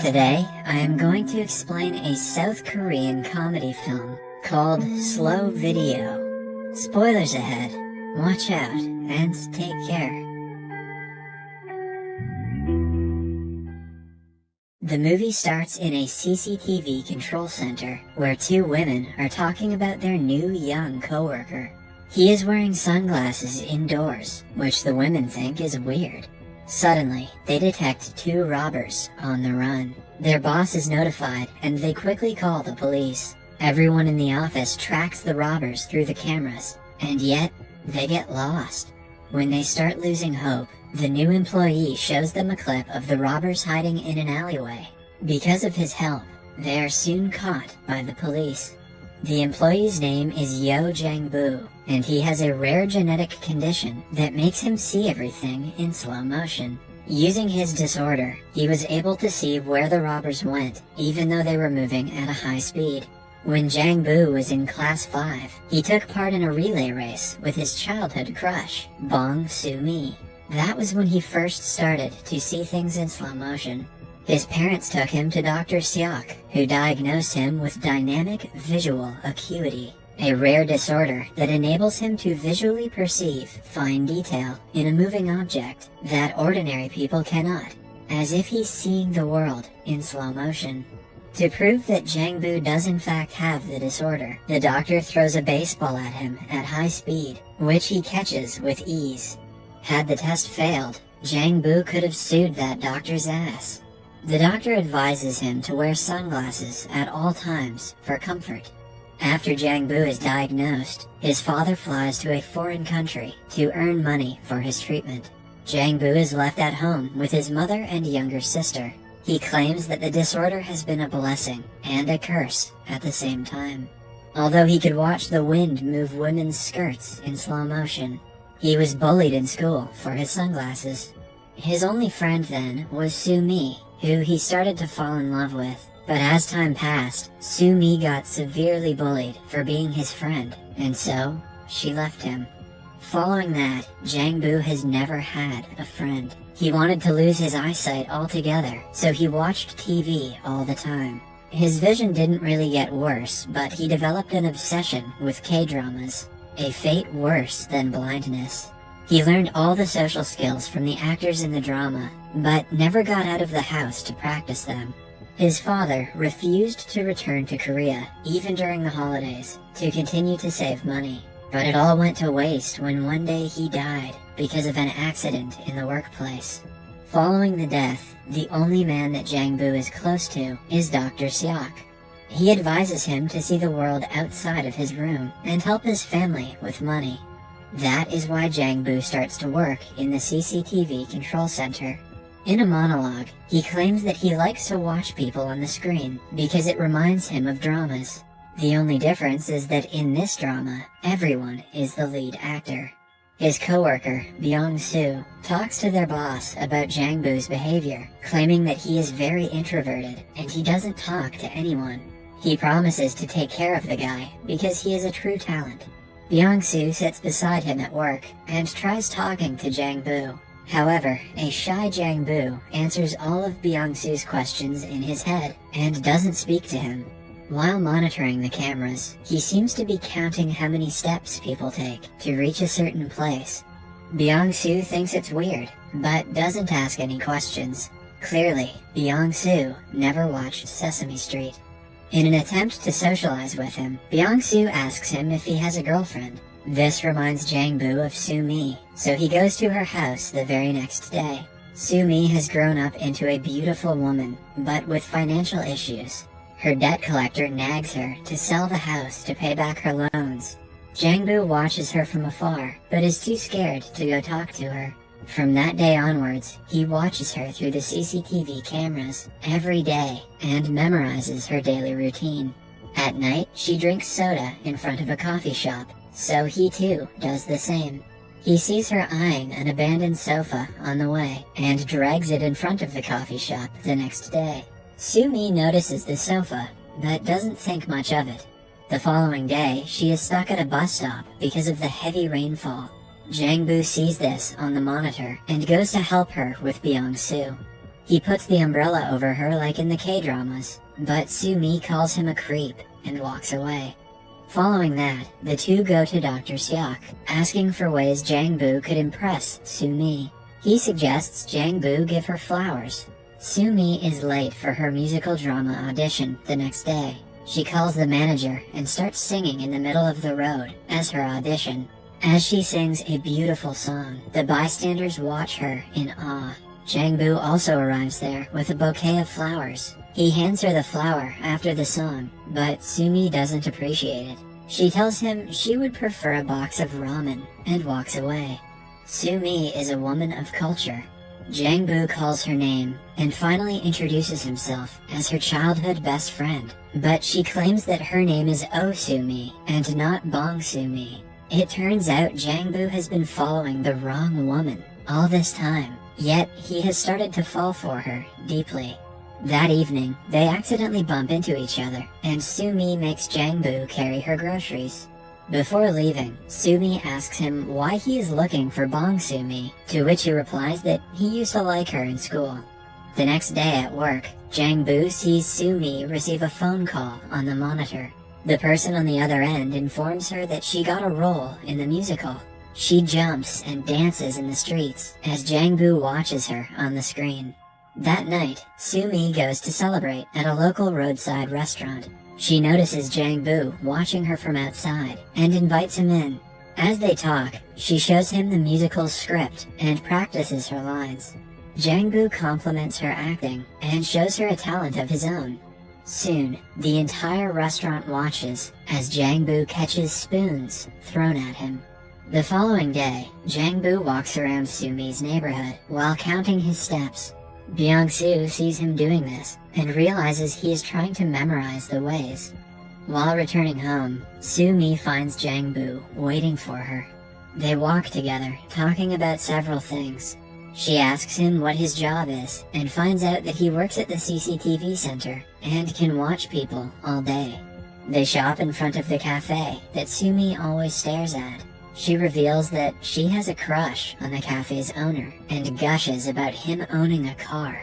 Today, I am going to explain a South Korean comedy film called Slow Video. Spoilers ahead, watch out, and take care. The movie starts in a CCTV control center where two women are talking about their new young coworker. He is wearing sunglasses indoors, which the women think is weird. Suddenly, they detect two robbers on the run. Their boss is notified and they quickly call the police. Everyone in the office tracks the robbers through the cameras, and yet, they get lost. When they start losing hope, the new employee shows them a clip of the robbers hiding in an alleyway. Because of his help, they are soon caught by the police. The employee's name is Jang-bu, and he has a rare genetic condition that makes him see everything in slow motion. Using his disorder, he was able to see where the robbers went, even though they were moving at a high speed. When Jang-bu was in class 5, he took part in a relay race with his childhood crush, Bong Soo-mi. That was when he first started to see things in slow motion. His parents took him to Dr. Seok, who diagnosed him with dynamic visual acuity, a rare disorder that enables him to visually perceive fine detail in a moving object that ordinary people cannot, as if he's seeing the world in slow motion. To prove that Jang-bu does in fact have the disorder, the doctor throws a baseball at him at high speed, which he catches with ease. Had the test failed, Jang-bu could have sued that doctor's ass. The doctor advises him to wear sunglasses at all times for comfort. After Jang-bu is diagnosed, his father flies to a foreign country to earn money for his treatment. Jang-bu is left at home with his mother and younger sister. He claims that the disorder has been a blessing and a curse at the same time. Although he could watch the wind move women's skirts in slow motion, he was bullied in school for his sunglasses. His only friend then was Soo-mi, who he started to fall in love with. But as time passed, Soo-mi got severely bullied for being his friend, and so, she left him. Following that, Jang-bu has never had a friend. He wanted to lose his eyesight altogether, so he watched TV all the time. His vision didn't really get worse, but he developed an obsession with K-dramas, a fate worse than blindness. He learned all the social skills from the actors in the drama, but never got out of the house to practice them. His father refused to return to Korea, even during the holidays, to continue to save money. But it all went to waste when one day he died because of an accident in the workplace. Following the death, the only man that Jang-bu is close to is Dr. Seok. He advises him to see the world outside of his room and help his family with money. That is why Jang-bu starts to work in the CCTV control center. In a monologue, he claims that he likes to watch people on the screen because it reminds him of dramas. The only difference is that in this drama, everyone is the lead actor. His coworker, Byung-soo, talks to their boss about Jang-bu's behavior, claiming that he is very introverted and he doesn't talk to anyone. He promises to take care of the guy because he is a true talent. Byung-soo sits beside him at work and tries talking to Jang-bu. However, a shy Jang-bu answers all of Byung-soo's questions in his head and doesn't speak to him. While monitoring the cameras, he seems to be counting how many steps people take to reach a certain place. Byung-soo thinks it's weird, but doesn't ask any questions. Clearly, Byung-soo never watched Sesame Street. In an attempt to socialize with him, Byung-soo asks him if he has a girlfriend. This reminds Jang-bu of Soo-mi, so he goes to her house the very next day. Soo-mi has grown up into a beautiful woman, but with financial issues. Her debt collector nags her to sell the house to pay back her loans. Jang-bu watches her from afar, but is too scared to go talk to her. From that day onwards, he watches her through the CCTV cameras every day and memorizes her daily routine. At night, she drinks soda in front of a coffee shop, so he too does the same. He sees her eyeing an abandoned sofa on the way and drags it in front of the coffee shop the next day. Soo-mi notices the sofa, but doesn't think much of it. The following day, she is stuck at a bus stop because of the heavy rainfall. Jang-bu sees this on the monitor and goes to help her with Byung-soo. He puts the umbrella over her like in the K-dramas, but Sumi calls him a creep and walks away. Following that, the two go to Dr. Seok, asking for ways Jang-bu could impress Sumi. He suggests Jang-bu give her flowers. Sumi is late for her musical drama audition the next day. She calls the manager and starts singing in the middle of the road as her audition. As she sings a beautiful song, the bystanders watch her in awe. Jang-bu also arrives there with a bouquet of flowers. He hands her the flower after the song, but Sumi doesn't appreciate it. She tells him she would prefer a box of ramen and walks away. Sumi is a woman of culture. Jang-bu calls her name and finally introduces himself as her childhood best friend, but she claims that her name is Oh-sumi and not Bong-sumi. It turns out Jang-bu has been following the wrong woman all this time, yet he has started to fall for her deeply. That evening, they accidentally bump into each other, and Sumi makes Jang-bu carry her groceries. Before leaving, Sumi asks him why he is looking for Bong-sumi, to which he replies that he used to like her in school. The next day at work, Jang-bu sees Sumi receive a phone call on the monitor. The person on the other end informs her that she got a role in the musical. She jumps and dances in the streets as Jang-bu watches her on the screen. That night, Sumi goes to celebrate at a local roadside restaurant. She notices Jang-bu watching her from outside and invites him in. As they talk, she shows him the musical's script and practices her lines. Jang-bu compliments her acting and shows her a talent of his own. Soon, the entire restaurant watches as Jang-bu catches spoons thrown at him. The following day, Jang-bu walks around Sumi's neighborhood while counting his steps. Byung-soo sees him doing this and realizes he is trying to memorize the ways. While returning home, Sumi finds Jang-bu waiting for her. They walk together, talking about several things. She asks him what his job is and finds out that he works at the CCTV center and can watch people all day. They shop in front of the cafe that Sumi always stares at. She reveals that she has a crush on the cafe's owner and gushes about him owning a car.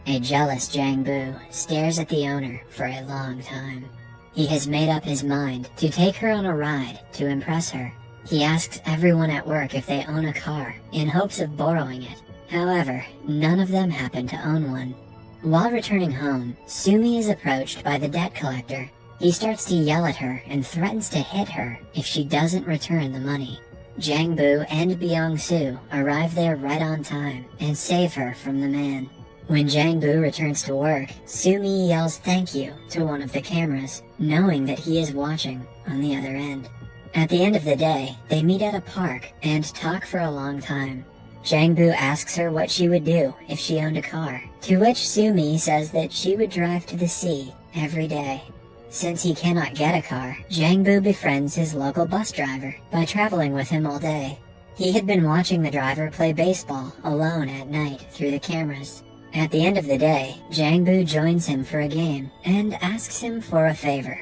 A jealous Jang-bu stares at the owner for a long time. He has made up his mind to take her on a ride to impress her. He asks everyone at work if they own a car in hopes of borrowing it. However, none of them happen to own one. While returning home, Sumi is approached by the debt collector. He starts to yell at her and threatens to hit her if she doesn't return the money. Jang-bu and Byung-soo arrive there right on time and save her from the man. When Jang-bu returns to work, Sumi yells thank you to one of the cameras, knowing that he is watching on the other end. At the end of the day, they meet at a park and talk for a long time. Jang-bu asks her what she would do if she owned a car, to which Sumi says that she would drive to the sea every day. Since he cannot get a car, Jang-bu befriends his local bus driver by traveling with him all day. He had been watching the driver play baseball alone at night through the cameras. At the end of the day, Jang-bu joins him for a game and asks him for a favor.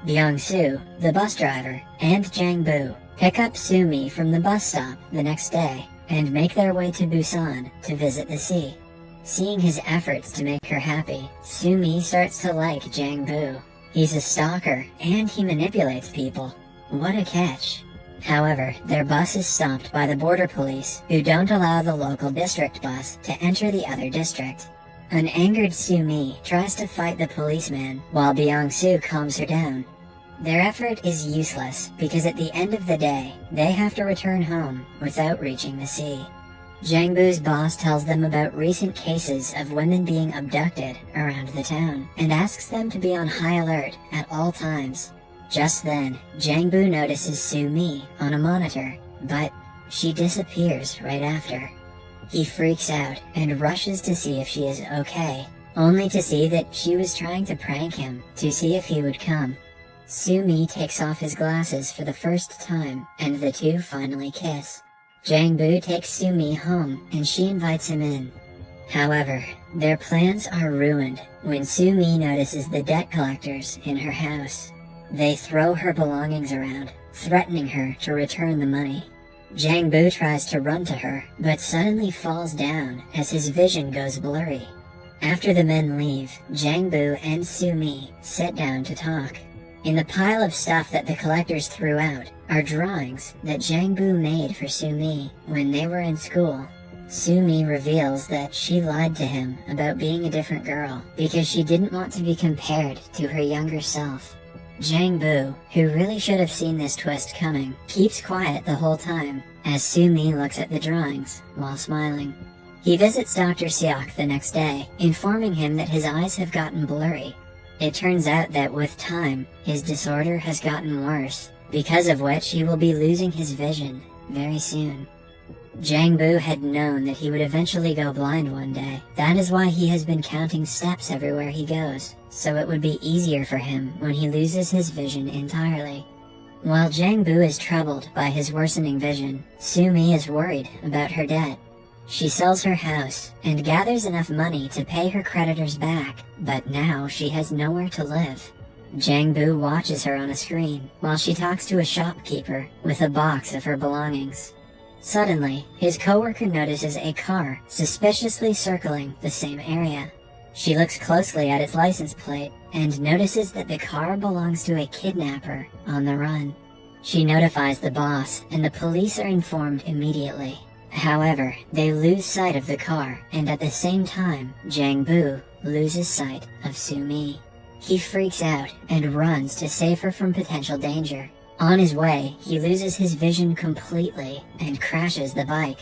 Byung-soo, the bus driver, and Jang-bu pick up Sumi from the bus stop the next day and make their way to Busan to visit the sea. Seeing his efforts to make her happy, Sumi starts to like Jang-bu. He's a stalker, and he manipulates people. What a catch. However, their bus is stopped by the border police, who don't allow the local district bus to enter the other district. An angered Sumi tries to fight the policeman, while Byung-soo calms her down. Their effort is useless, because at the end of the day, they have to return home without reaching the sea. Jang-bu's boss tells them about recent cases of women being abducted around the town, and asks them to be on high alert at all times. Just then, Jang-bu notices Sumi on a monitor, but she disappears right after. He freaks out and rushes to see if she is okay, only to see that she was trying to prank him to see if he would come. Sumi takes off his glasses for the first time, and the two finally kiss. Jang-bu takes Sumi home and she invites him in. However, their plans are ruined when Sumi notices the debt collectors in her house. They throw her belongings around, threatening her to return the money. Jang-bu tries to run to her, but suddenly falls down as his vision goes blurry. After the men leave, Jang-bu and Soo-mi sit down to talk. In the pile of stuff that the collectors threw out are drawings that Jang-bu made for Soo-mi when they were in school. Soo-mi reveals that she lied to him about being a different girl because she didn't want to be compared to her younger self. Jang-bu, who really should have seen this twist coming, keeps quiet the whole time as Soo-mi looks at the drawings while smiling. He visits Dr. Seok the next day, informing him that his eyes have gotten blurry. It turns out that with time, his disorder has gotten worse, because of which he will be losing his vision very soon. Jang-bu had known that he would eventually go blind one day. That is why he has been counting steps everywhere he goes, so it would be easier for him when he loses his vision entirely. While Jang-bu is troubled by his worsening vision, Soo-mi is worried about her debt. She sells her house and gathers enough money to pay her creditors back, but now she has nowhere to live. Jang-bu watches her on a screen while she talks to a shopkeeper with a box of her belongings. Suddenly, his coworker notices a car suspiciously circling the same area. She looks closely at its license plate and notices that the car belongs to a kidnapper on the run. She notifies the boss and the police are informed immediately. However, they lose sight of the car, and at the same time, Jang-bu loses sight of Soo-mi. He freaks out and runs to save her from potential danger. On his way, he loses his vision completely and crashes the bike.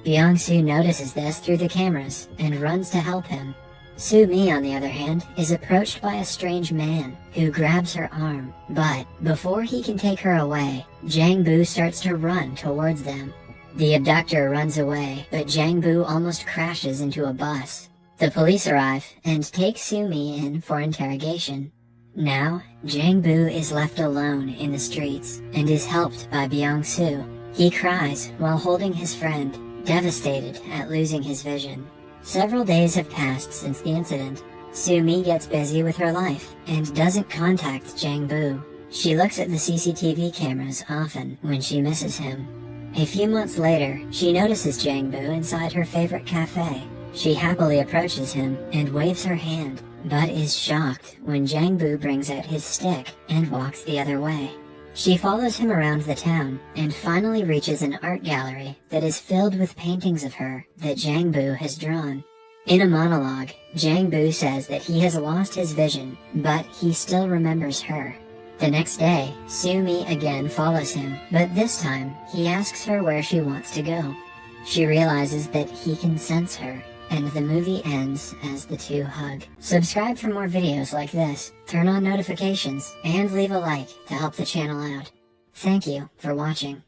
Byung-soo notices this through the cameras and runs to help him. Soo-mi, on the other hand, is approached by a strange man who grabs her arm, but before he can take her away, Jang-bu starts to run towards them. The abductor runs away, but Jang-bu almost crashes into a bus. The police arrive and take Soo-mi in for interrogation. Now, Jang-bu is left alone in the streets and is helped by Byung-soo. He cries while holding his friend, devastated at losing his vision. Several days have passed since the incident. Soo-mi gets busy with her life and doesn't contact Jang-bu. She looks at the CCTV cameras often when she misses him. A few months later, she notices Jang-bu inside her favorite cafe. She happily approaches him and waves her hand, but is shocked when Jang-bu brings out his stick and walks the other way. She follows him around the town and finally reaches an art gallery that is filled with paintings of her that Jang-bu has drawn. In a monologue, Jang-bu says that he has lost his vision, but he still remembers her. The next day, Soo-mi again follows him, but this time, he asks her where she wants to go. She realizes that he can sense her, and the movie ends as the two hug. Subscribe for more videos like this, turn on notifications, and leave a like to help the channel out. Thank you for watching.